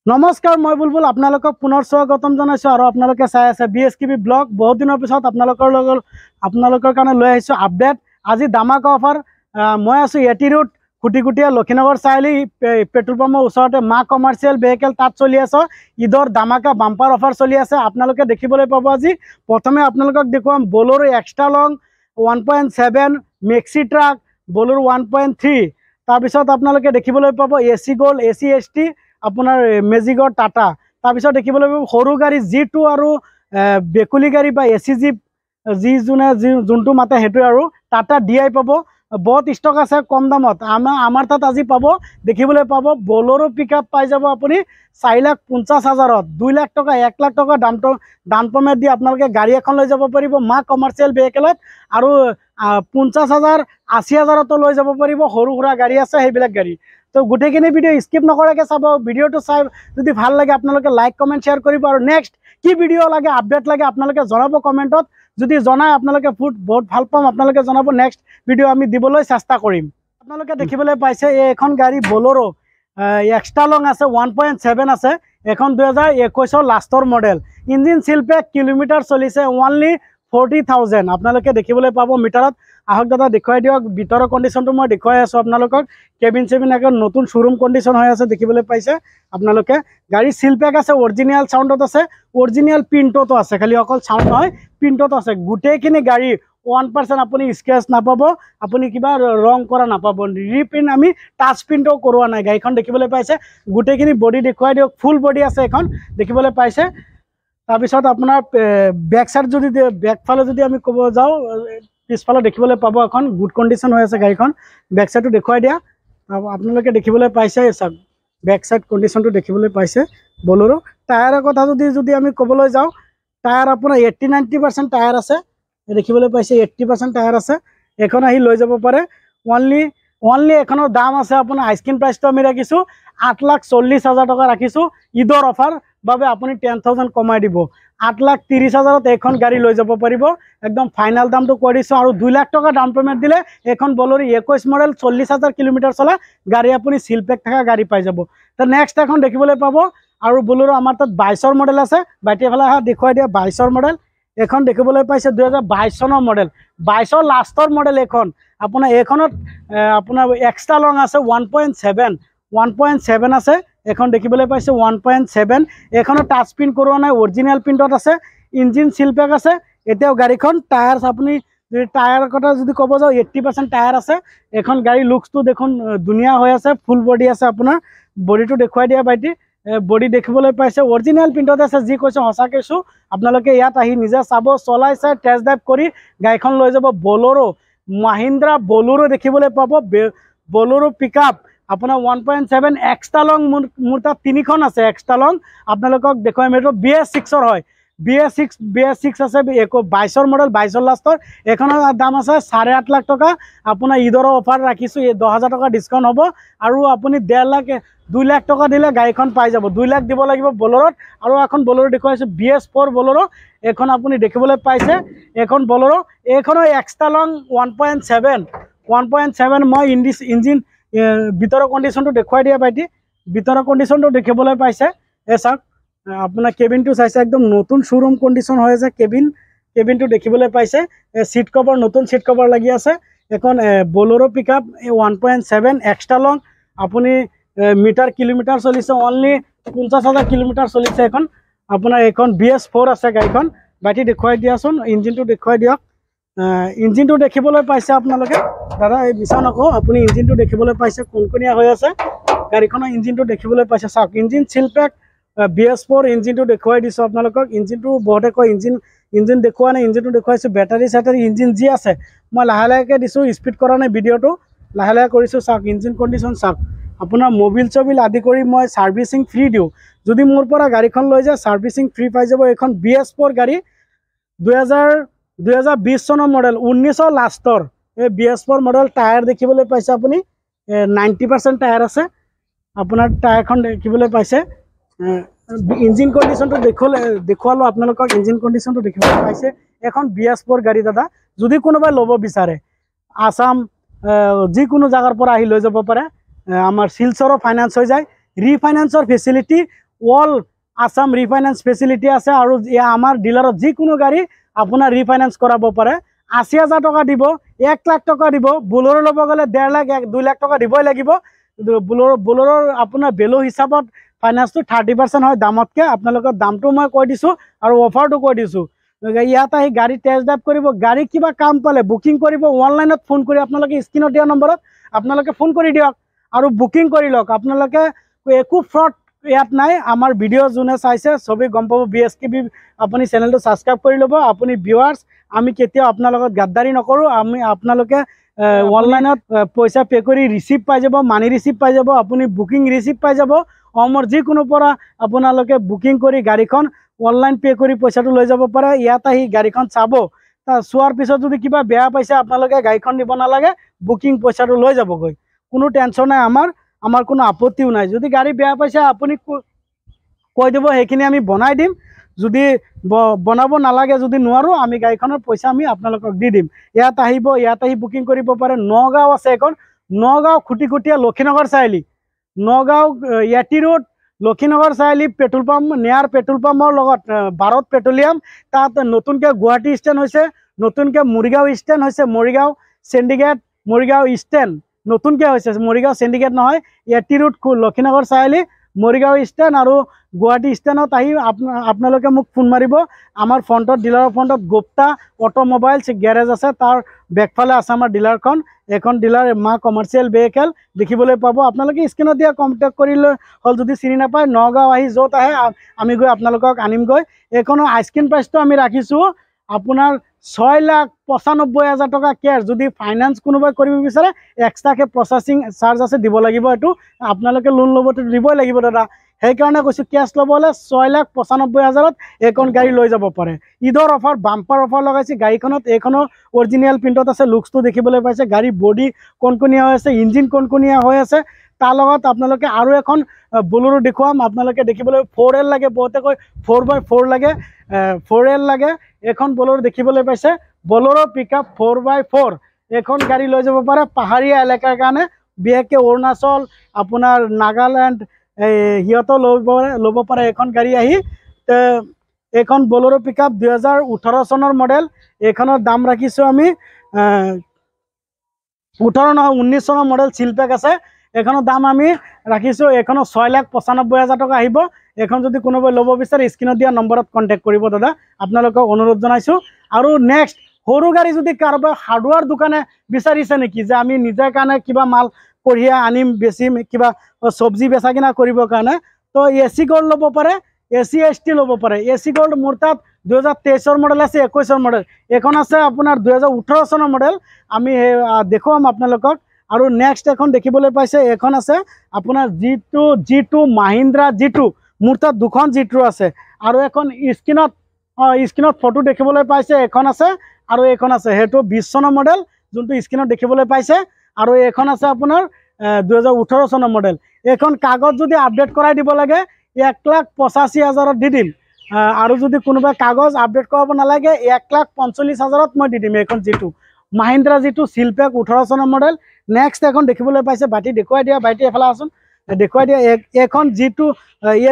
নমস্কাৰ, মই বুলবুল আপোনালোকক পুনৰ স্বাগতম জনাইছোঁ আৰু আপোনালোকে চাই আছে BSKB ব্লগ। বহুত দিনৰ পিছত আপোনালোকৰ কাৰণে লৈ আহিছোঁ আপডেট। আজি দামাকা অফাৰ। মই আছোঁ এটি ৰোড খুটিকুটীয়া লক্ষীনগৰ চাৰিআলি পেট্ৰল পাম্পৰ ওচৰতে মা কমাৰ্চিয়েল ভেহিকেল তাত চলি আছে ঈদৰ দামাকা বাম্পাৰ অফাৰ চলি আছে। আপোনালোকে দেখিবলৈ পাব। আজি প্ৰথমে আপোনালোকক দেখুৱাম বলেৰো এক্সট্ৰা লং 1.7 মেক্সি ট্ৰাক বলেৰো 1.3। তাৰপিছত আপোনালোকে দেখিবলৈ পাব AC গ'ল্ড AC ST আপোনাৰ মেজিকৰ টাটা। তাৰপিছত দেখিবলৈ পাব সৰু গাড়ী G2 আৰু বেকুলি গাড়ী বা AC জিপ যোনটো মাতে সেইটোৱে আৰু টাটা DI পাব। বহুত ষ্টক আছে কম দামত। আমাৰ তাত আজি পাব দেখিবলৈ পাব বলেৰো পিকআপ পাই যাব আপুনি 4,50,000 2 লাখ টকা 1 লাখ টকা ডাউন পেমেণ্ট দি আপোনালোকে গাড়ী এখন লৈ যাব পাৰিব মা কমাৰ্চিয়েল ভেহিকেলত। আৰু 50,000 80,000তো লৈ যাব পাৰিব। সৰু সুৰা গাড়ী আছে সেইবিলাক গাড়ী। তো গোটেইখিনি ভিডিঅ' স্কিপ নকৰাকৈ চাব। ভিডিঅ'টো চাই যদি ভাল লাগে আপোনালোকে লাইক কমেণ্ট শ্বেয়াৰ কৰিব। আৰু নেক্সট কি ভিডিঅ' লাগে আপডেট লাগে আপোনালোকে জনাব কমেণ্টত। যদি জনায় আপোনালোকে বহুত ভাল পাম। আপোনালোকে জনাব, নেক্সট ভিডিঅ' আমি দিবলৈ চেষ্টা কৰিম। আপোনালোকে দেখিবলৈ পাইছে এইখন গাড়ী বলেৰো এক্সট্ৰা লং আছে 1.7 আছে। এখন 2021 লাষ্টৰ মডেল। ইঞ্জিন চিল পেক, কিলোমিটাৰ চলিছে অনলি 40,000। আপোনালোকে দেখিবলৈ পাব মিটাৰত। আহক দাদা দেখুৱাই দিয়ক ভিতৰৰ কণ্ডিশ্যনটো। মই দেখুৱাই আছোঁ আপোনালোকক। কেবিন চেবিন একদম নতুন শ্ব'ৰুম কণ্ডিশ্যন হৈ আছে দেখিবলৈ পাইছে আপোনালোকে। গাড়ী চিল পেক আছে, অৰিজিনেল চাউণ্ডত আছে, অৰিজিনেল প্ৰিণ্টতো আছে। খালি অকল চাউণ্ড নহয়, প্ৰিণ্টতো আছে। গোটেইখিনি গাড়ী 1% আপুনি স্ক্ৰেচ নাপাব, আপুনি কিবা ৰং কৰা নাপাব। ৰিপ্ৰিণ্ট আমি টাচ প্ৰিণ্টও কৰোৱা নাই। গাড়ীখন দেখিবলৈ পাইছে। গোটেইখিনি বডি দেখুৱাই দিয়ক। ফুল বডি আছে এখন দেখিবলৈ পাইছে। তাৰপিছত আপোনাৰ বেক চাইড যদি বেকফালে যদি আমি ক'ব যাওঁ, পিছফালে দেখিবলৈ পাব এখন গুড কণ্ডিশ্যন হৈ আছে গাড়ীখন। বেক চাইডটো দেখুৱাই দিয়া আপোনালোকে দেখিবলৈ পাইছে। চাওক বেক চাইড কণ্ডিশ্যনটো দেখিবলৈ পাইছে বলেৰো। টায়াৰৰ কথা যদি আমি ক'বলৈ যাওঁ, টায়াৰ আপোনাৰ 80-90% টায়াৰ আছে দেখিবলৈ পাইছে। 80% টায়াৰ আছে। এখন আহি লৈ যাব পাৰে। অনলি এখনৰ দাম আছে আপোনাৰ আইচক্ৰীম প্ৰাইচটো আমি ৰাখিছোঁ 8,40,000 টকা ৰাখিছোঁ। ঈদৰ অফাৰ বাবে আপুনি 10,000 কমাই দিব। 8,30,000 এইখন গাড়ী লৈ যাব পাৰিব। একদম ফাইনেল দামটো কৈ দিছোঁ। আৰু 2 লাখ টকা ডাউন পেমেণ্ট দিলে এইখন বলেৰো 21 মডেল 40,000 কিলোমিটাৰ চলা গাড়ী আপুনি চিল পেক থকা গাড়ী পাই যাব। তো নেক্সট এখন দেখিবলৈ পাব আৰু বলেৰো আমাৰ তাত 22ৰ মডেল আছে। বাইটি এফালে আহা দেখুৱাই দিয়া 22ৰ মডেল। এখন দেখিবলৈ পাইছে 2022 চনৰ মডেল, 22ৰ লাষ্টৰ মডেল এইখন। আপোনাৰ এইখনত আপোনাৰ এক্সট্ৰা লং আছে 1.7 আছে। এখন দেখিবলৈ পাইছে 1.7। এইখনত টাচ প্ৰিণ্ট কৰোৱা নাই, অৰিজিনেল প্ৰিণ্টত আছে। ইঞ্জিন চিল পেক আছে। এতিয়াও গাড়ীখন টায়াৰ আপুনি যদি টায়াৰৰ কথা যদি ক'ব যাওঁ 80% টায়াৰ আছে। এখন গাড়ী লুকছটো দেখোন ধুনীয়া হৈ আছে। ফুল বডি আছে আপোনাৰ। বডিটো দেখুৱাই দিয়া বাইটি। বডি দেখিবলৈ পাইছে অৰিজিনেল প্ৰিণ্টত আছে। যি কৈছোঁ সঁচা কৈছোঁ। আপোনালোকে ইয়াত আহি নিজে চাব, চলাই চাই টেষ্ট ড্ৰাইভ কৰি গাড়ীখন লৈ যাব। বলেৰো মাহিন্দ্ৰা বলেৰো দেখিবলৈ পাব। বলেৰো পিকআপ আপোনাৰ 1.7 এক্সট্ৰা লং। মোৰ তাত 3খন আছে এক্সট্ৰা লং। আপোনালোকক দেখুৱাই এইটো BS6ৰ হয়। BS6 আছে। 22ৰ মডেল, 22ৰ লাষ্টৰ। এইখনৰ দাম আছে 8.5 লাখ টকা। আপোনাৰ ঈদৰ অফাৰ ৰাখিছোঁ 10,000 টকা ডিছকাউণ্ট হ'ব। আৰু আপুনি 2 লাখ টকা দিলে গাড়ীখন পাই যাব। 2 লাখ দিব লাগিব বলেৰোত। আৰু এখন বলেৰো দেখুৱাইছোঁ BS4 বলেৰো। এইখন আপুনি দেখিবলৈ পাইছে। এইখন বলেৰো। এইখনৰ এক্সট্ৰা লং 1.7 মই ইঞ্জিন ভিতৰৰ কণ্ডিশ্যনটো দেখুৱাই দিয়া বাইটি। ভিতৰৰ কণ্ডিশ্যনটো দেখিবলৈ পাইছে। চাওক আপোনাৰ কেবিনটো চাইছে একদম নতুন শ্ব'ৰুম কণ্ডিশ্যন হৈ আছে। কেবিনটো দেখিবলৈ পাইছে। চিট কভাৰ নতুন চিট কভাৰ লাগি আছে। এখন বলেৰো পিকআপ 1.7 এক্সট্ৰা লং। আপুনি মিটাৰ কিলোমিটাৰ চলিছে অনলি 50,000 কিলোমিটাৰ চলিছে এখন। আপোনাৰ এইখন BS4 আছে গাড়ীখন। বাইটি দেখুৱাই দিয়াচোন, ইঞ্জিনটো দেখুৱাই দিয়ক। ইঞ্জিনটো দেখিবলৈ পাইছে আপোনালোকে। দাদা এই বিচাৰ নকওঁ, আপুনি ইঞ্জিনটো দেখিবলৈ পাইছে কণকণীয়া হৈ আছে। গাড়ীখনৰ ইঞ্জিনটো দেখিবলৈ পাইছে। চাওক ইঞ্জিন চিল পেক BS4 ইঞ্জিনটো দেখুৱাই দিছোঁ আপোনালোকক। ইঞ্জিনটো বহুতে কয় ইঞ্জিন দেখুওৱা নাই, ইঞ্জিনটো দেখুৱাইছোঁ। বেটাৰী চেটাৰী ইঞ্জিন যি আছে মই লাহে লাহেকৈ দিছোঁ, স্পীড কৰা নাই ভিডিঅ'টো, লাহে লাহে কৰিছোঁ। চাওক ইঞ্জিন কণ্ডিশ্যন চাওক। আপোনাৰ মবিল চবিল আদি কৰি মই ছাৰ্ভিচিং ফ্ৰী দিওঁ। যদি মোৰ পৰা গাড়ীখন লৈ যায় ছাৰ্ভিচিং ফ্ৰী পাই যাব। এইখন BS4 গাড়ী 2020 চনৰ মডেল, 19ৰ লাষ্টৰ। এই BS4 মডেল। টায়াৰ দেখিবলৈ পাইছে আপুনি 90% টায়াৰ আছে। আপোনাৰ টায়াৰখন দেখিবলৈ পাইছে। ইঞ্জিন কণ্ডিশ্যনটো দেখুৱালোঁ আপোনালোকক। ইঞ্জিন কণ্ডিশ্যনটো দেখিবলৈ পাইছে। এখন BS4 গাড়ী দাদা। যদি কোনোবাই ল'ব বিচাৰে আসাম যিকোনো জেগাৰ পৰা আহি লৈ যাব পাৰে। আমাৰ শিলচৰৰ ফাইনেন্স হৈ যায়। ৰিফাইনেন্সৰ facility all Assam refinance facility আছে আৰু আমাৰ ডিলাৰত যিকোনো গাড়ী আপোনাৰ ৰিফাইনেন্স কৰাব পাৰে ৮০,০০০ টকা দিব 1 লাখ টকা দিব বুলেৰো ল'ব গ'লে 1.5 লাখ 2 লাখ টকা দিবই লাগিব বুলেৰোৰ আপোনাৰ ভেলু হিচাপত ফাইনেন্সটো 30% হয় দামতকৈ আপোনালোকৰ দামটো মই কৈ দিছোঁ আৰু অফাৰটো কৈ দিছোঁ ইয়াত আহি গাড়ী টেষ্ট ড্ৰাইভ কৰিব গাড়ী কিবা কাম পালে বুকিং কৰিব অনলাইনত ফোন কৰি আপোনালোকে স্ক্ৰীনত দিয়া নম্বৰত আপোনালোকে ফোন কৰি দিয়ক আৰু বুকিং কৰি লওক আপোনালোকে একো ফ্ৰড ইয়াত নাই আমাৰ ভিডিঅ' যোনে চাইছে সবেই গম পাব BSKB আপুনি চেনেলটো ছাবস্ক্ৰাইব কৰি ল'ব আপুনি ভিউৱাৰ্ছ আমি কেতিয়াও আপোনাৰ লগত গাদ্দাৰি নকৰোঁ আমি আপোনালোকে অনলাইনত পইচা পে' কৰি ৰিচিপ্ট পাই যাব মানি ৰিচিপ্ট পাই যাব আপুনি বুকিং ৰিচিপ্ট পাই যাব অসমৰ যিকোনো পৰা আপোনালোকে বুকিং কৰি গাড়ীখন অনলাইন পে' কৰি পইচাটো লৈ যাব পাৰে ইয়াত আহি গাড়ীখন চাব চোৱাৰ পিছত যদি কিবা বেয়া পাইছে আপোনালোকে গাড়ীখন দিব নালাগে বুকিং পইচাটো লৈ যাবগৈ কোনো টেনশ্যন নাই আমাৰ কোনো আপত্তিও নাই যদি গাড়ী বেয়া পাইছে আপুনি কৈ দিব সেইখিনি আমি বনাই দিম যদি বনাব নালাগে যদি নোৱাৰোঁ আমি গাড়ীখনৰ পইচা আমি আপোনালোকক দি দিম ইয়াত আহিব ইয়াত আহি বুকিং কৰিব পাৰে নগাঁও আছে এখন নগাঁও খুটিকটীয়া লক্ষীনগৰ চাৰিআলি নগাঁও এটি ৰোড লক্ষীনগৰ চাৰিআলি পেট্ৰল পাম্প নিয়াৰ পেট্ৰল পাম্পৰ লগত ভাৰত পেট্ৰলিয়াম তাত নতুনকৈ গুৱাহাটী ষ্টেণ্ড হৈছে নতুনকৈ মৰিগাঁও ষ্টেণ্ড হৈছে মৰিগাঁও চিণ্ডিকেট মৰিগাঁও ষ্টেণ্ড নতুনকৈ হৈছে মৰিগাঁও চিণ্ডিকেট নহয় এটি ৰোড লক্ষীনগৰ চাৰিআলি মৰিগাঁও ষ্টেণ্ড আৰু গুৱাহাটী ষ্টেণ্ডত আহি আপোনালোকে মোক ফোন মাৰিব আমাৰ ফ্ৰণ্টত ডিলাৰৰ ফ্ৰণ্টত গুপ্তা অটোমোবাইলছ গেৰেজ আছে তাৰ বেকফালে আছে আমাৰ ডিলাৰখন এখন ডিলাৰ মা কমাৰ্চিয়েল ভেহিকেল দেখিবলৈ পাব আপোনালোকে স্ক্ৰীনত দিয়া কণ্টেক্ট কৰিলে হ'ল যদি চিনি নাপায় নগাঁও আহি য'ত আহে আমি গৈ আপোনালোকক আনিমগৈ এইখনৰ আইচক্ৰীম প্ৰাইচটো আমি ৰাখিছোঁ আপোনাৰ 6,95,000 টকা কেছ যদি ফাইনেন্স কোনোবাই কৰিব বিচাৰে এক্সট্ৰাকৈ প্ৰচেছিং চাৰ্জ আছে দিব লাগিব এইটো আপোনালোকে লোন ল'বতো দিবই লাগিব দাদা সেইকাৰণে কৈছোঁ কেছ ল'ব হ'লে 6,95,000 এইখন গাড়ী লৈ যাব পাৰে ঈদৰ অফাৰ বাম্পাৰ অফাৰ লগাইছে গাড়ীখনত এইখনৰ অৰিজিনেল প্ৰিণ্টত আছে লুকছটো দেখিবলৈ পাইছে গাড়ী বডি কণকণীয়া হৈ আছে ইঞ্জিন কণকণীয়া হৈ আছে তাৰ লগত আপোনালোকে আৰু এখন বুলেৰো দেখুৱাম আপোনালোকে দেখিবলৈ 4L লাগে বহুতে কয় 4x4 লাগে 4L লাগে এখন বুলেৰো দেখিবলৈ পাইছে বুলেৰো পিকআপ 4x4 এখন গাড়ী লৈ যাব পাৰে পাহাৰীয়া এলেকাৰ কাৰণে বিশেষকৈ অৰুণাচল আপোনাৰ নাগালেণ্ড সিহঁতো ল'ব পাৰে এখন গাড়ী আহি এইখন বুলেৰো পিকআপ 2018 চনৰ মডেল এইখনৰ দাম ৰাখিছোঁ আমি 18 নহয় 19 চনৰ মডেল চিলপেক আছে এইখনৰ দাম আমি ৰাখিছোঁ এইখনৰ 6,95,000 টকা আহিব এখন যদি কোনোবাই ল'ব বিচাৰে স্ক্ৰীনত দিয়া নম্বৰত কণ্টেক্ট কৰিব দাদা আপোনালোকক অনুৰোধ জনাইছোঁ আৰু নেক্সট সৰু গাড়ী যদি কাৰোবাৰ হাৰ্ডৱেৰ দোকানে বিচাৰিছে নেকি যে আমি নিজে কাৰণে কিবা মাল কঢ়িয়াই আনিম বেচিম কিবা চব্জি বেচা কিনা কৰিবৰ কাৰণে তো AC গোল্ড ল'ব পাৰে AC ST ল'ব পাৰে AC গোল্ড মোৰ তাত 2023 মডেল আছে 21 মডেল এখন আছে আপোনাৰ 2018 চনৰ মডেল আমি দেখুৱাম আপোনালোকক আৰু নেক্সট এখন দেখিবলৈ পাইছে এখন আছে আপোনাৰ G2 মাহিন্দ্ৰা G2 মোৰ তাত দুখন G2 আছে আৰু এখন স্ক্ৰীনত ফটো দেখিবলৈ পাইছে এখন আছে আৰু এখন আছে সেইটো 20 চনৰ মডেল যোনটো স্ক্ৰীনত দেখিবলৈ পাইছে আৰু এখন আছে আপোনাৰ 2018 চনৰ মডেল এখন কাগজ যদি আপডেট কৰাই দিব লাগে 1,85,000 দি দিম আৰু যদি কোনোবা কাগজ আপডেট কৰাব নালাগে 1,45,000 মই দি দিম এখন G2 মাহিন্দ্ৰা G2 চিলপেক 18 চনৰ মডেল নেক্সট এখন দেখিবলৈ পাইছে বাটি দেখুৱাই দিয়া বাটি এফালে আছোন দেখুৱাই দিয়া এখন G2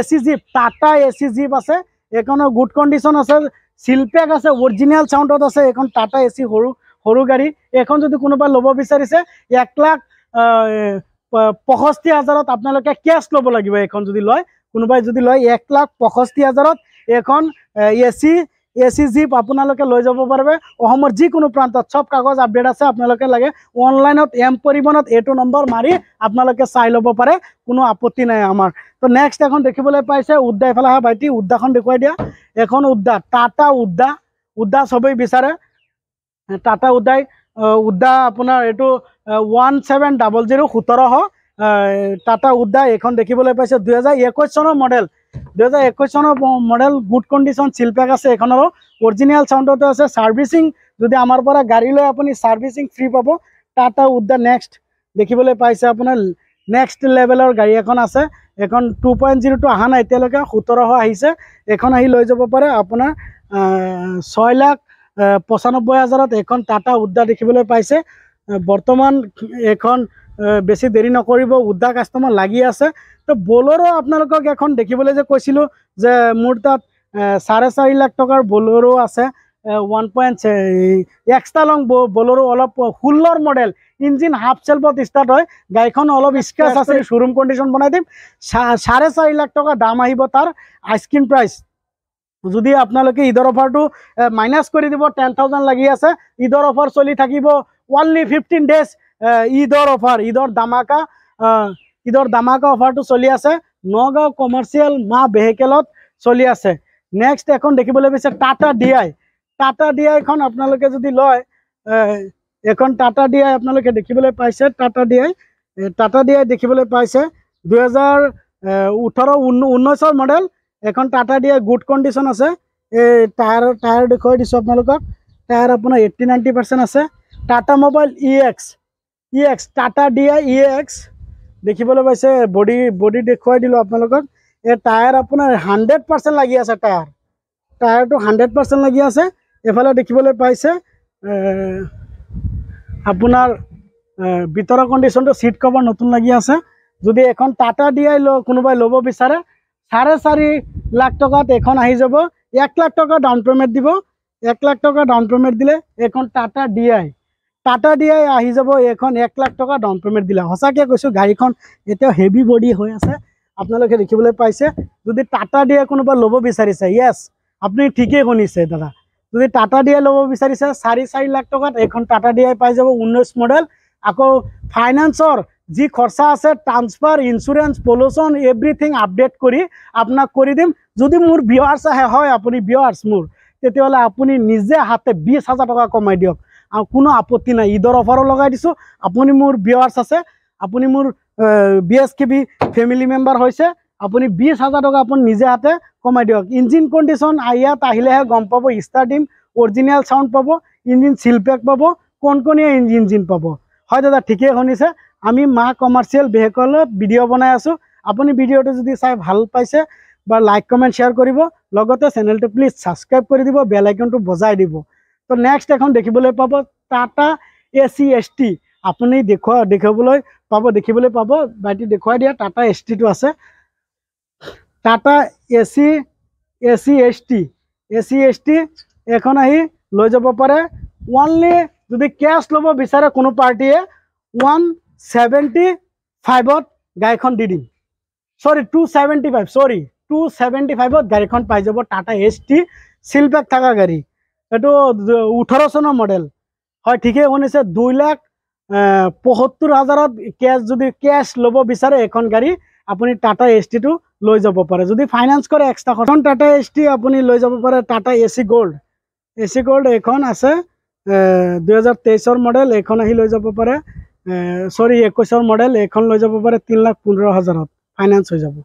AC jeep Tata AC jeep আছে এখনৰ গুড কণ্ডিশ্যন আছে চিলপেক আছে অৰিজিনেল চাউণ্ডত আছে এখন টাটা AC সৰু গাড়ী এখন যদি কোনোবা ল'ব বিচাৰিছে 1,65,000 আপোনালোকে কেছ ল'ব লাগিব এখন যদি লয় কোনোবাই যদি লয় 1,65,000 এখন AC জিপ আপোনালোকে লৈ যাব পাৰিবে অসমৰ যিকোনো প্ৰান্তত সব কাগজ আপডেট আছে আপোনালোকে লাগে অনলাইনত পৰিবহণত এইটো নম্বৰ মাৰি আপোনালোকে চাই ল'ব পাৰে কোনো আপত্তি নাই আমাৰ তো নেক্সট এখন দেখিবলৈ পাইছে উদ্দা এফালে আহা ভাইটি উদ্দাখন দেখুৱাই দিয়া এখন উদ্দা টাটা উদ্দা সবেই বিচাৰে টাটা উদ্দা আপোনাৰ এইটো 1700 1700 টাটা উদ্দা এখন দেখিবলৈ পাইছে 2021 চনৰ মডেল 2021 চনৰ মডেল গুড কণ্ডিশ্যন চিলপেক আছে এখনৰো অৰিজিনেল চাউণ্ডতে আছে সাৰ্ভিসিং যদি আমাৰ পৰা গাড়ী লৈ আপুনি সাৰ্ভিসিং ফ্ৰী পাব টাটা উদ্দা নেক্সট দেখিবলৈ পাইছে আপোনাৰ নেক্সট লেভেলৰ গাড়ী এখন আছে এখন 2.0 টো অহা নাই এতিয়ালৈকে 1700 আহিছে এখন আহি লৈ যাব পাৰে আপোনাৰ 6,95,000 এখন টাটা উদ্দা দেখিবলৈ পাইছে বৰ্তমান এখন বেছি দেৰি নকৰিব, উদ্যা কাষ্টমাৰ লাগি আছে। তো বলেৰো আপোনালোকক এখন দেখিবলৈ যে কৈছিলোঁ যে মোৰ তাত 4.5 লাখ টকাৰ বলেৰো আছে। 1. এক্সট্ৰা লং বলেৰো, অলপ 16 মডেল, ইঞ্জিন হাফ চেল্ফত ষ্টাৰ্ট হয়। গাড়ীখন অলপ স্ক্ৰেচ আছে, শ্ব'ৰুম কণ্ডিশ্যন বনাই দিম। 4.5 লাখ টকা দাম আহিব তাৰ আইচক্ৰীম প্ৰাইচ। যদি আপোনালোকে ঈদৰ অফাৰটো মাইনাছ কৰি দিব, 10,000 লাগি আছে। ঈদৰ অফাৰ চলি থাকিব অনলি 15 ডেজ। ঈদৰ অফাৰ, ঈদৰ দামাকা অফাৰটো চলি আছে। নগাঁও কমাৰ্চিয়েল মা ভেহিকেলত চলি আছে। নেক্সট এখন দেখিবলৈ পাইছে টাটা DI। টাটা DIখন আপোনালোকে যদি লয়, এখন টাটা DI আপোনালোকে দেখিবলৈ পাইছে। টাটা DI দেখিবলৈ পাইছে 2018-19 মডেল। এখন টাটা DI গুড কণ্ডিশ্যন আছে। এই টায়াৰ দেখুৱাই দিছোঁ আপোনালোকক। টায়াৰ আপোনাৰ 80-90% আছে। Tata mobile EX Tata DI EX দেখিবলৈ পাইছে। বডি দেখুৱাই দিলোঁ আপোনালোকক। এই টায়াৰ আপোনাৰ 100% লাগি আছে। টায়াৰটো 100% লাগি আছে। এফালে দেখিবলৈ পাইছে আপোনাৰ ভিতৰৰ কণ্ডিশ্যনটো, চিট কভাৰ নতুন লাগি আছে। যদি এখন টাটা DI কোনোবাই ল'ব বিচাৰে, 4.5 লাখ টকাত এখন আহি যাব। 1 লাখ টকা ডাউন পে'মেণ্ট দিব। 1 লাখ টকা ডাউন পে'মেণ্ট দিলে এখন টাটা DI আহি যাব। এখন 1 লাখ টকা ডাউন পে'মেণ্ট দিলে। সঁচাকৈ কৈছোঁ, গাড়ীখন এতিয়াও হেভি বডি হৈ আছে, আপোনালোকে দেখিবলৈ পাইছে। যদি টাটা DI কোনোবা ল'ব বিচাৰিছে, য়েছ আপুনি ঠিকেই শুনিছে দাদা। যদি টাটা DI ল'ব বিচাৰিছে, 4.5 লাখ টকাত এখন টাটা DI পাই যাব। 19 মডেল। আকৌ ফাইনেন্সৰ যি খৰচা আছে, transfer, insurance, pollution, everything update কৰি আপোনাক কৰি দিম। যদি মোৰ ভিউৱাৰ্ছ আহে, হয় আপুনি ভিউৱাৰ্ছ মোৰ, তেতিয়াহ'লে আপুনি নিজে হাতে 20,000 টকা কমাই দিয়ক, আৰু কোনো আপত্তি নাই। ঈদৰ অফাৰো লগাই দিছোঁ। আপুনি মোৰ ভিউৱাৰ্ছ আছে, আপুনি মোৰ BSKB ফেমিলি মেম্বাৰ হৈছে, আপুনি 20,000 টকা আপুনি নিজে হাতে কমাই দিয়ক। ইঞ্জিন কণ্ডিশ্যন ইয়াত আহিলেহে গম পাব। ষ্টাৰ্টিং অৰিজিনেল চাউণ্ড পাব, ইঞ্জিন চিলপেক পাব, কণকণীয়া ইঞ্জিন পাব। হয় দাদা, ঠিকেই শুনিছে। আমি মা কমাৰ্চিয়েল ভেহিকলত ভিডিঅ' বনাই আছোঁ। আপুনি ভিডিঅ'টো যদি চাই ভাল পাইছে, বা লাইক কমেণ্ট শ্বেয়াৰ কৰিব, লগতে চেনেলটো প্লিজ ছাবস্ক্ৰাইব কৰি দিব, বেল আইকনটো বজাই দিব। তো নেক্সট এখন দেখিবলৈ পাব টাটা AC ST। আপুনি দেখিবলৈ পাব। বাইটি দেখুৱাই দিয়া, টাটা STটো আছে। টাটা AC ST এখন আহি লৈ যাব পাৰে। অনলি যদি কেছ ল'ব বিচাৰে কোনো পাৰ্টিয়ে, 175ত গাড়ীখন দি দিম। 275ত গাড়ীখন পাই যাব। টাটা ST চিলপেক থকা গাড়ী। এইটো 18 চনৰ মডেল। হয়, ঠিকেই শুনিছে। 2,75,000ত যদি কেছ ল'ব বিচাৰে এখন গাড়ী, আপুনি টাটা STটো লৈ যাব পাৰে। যদি ফাইনেন্স কৰে এক্সট্ৰা খৰচ। টাটা ST আপুনি লৈ যাব পাৰে। টাটা AC Gold এইখন আছে 2023 মডেল। এইখন আহি লৈ যাব পাৰে। 21 মডেল। এইখন লৈ যাব পাৰে 3,15,000ত ফাইনেন্স হৈ যাব।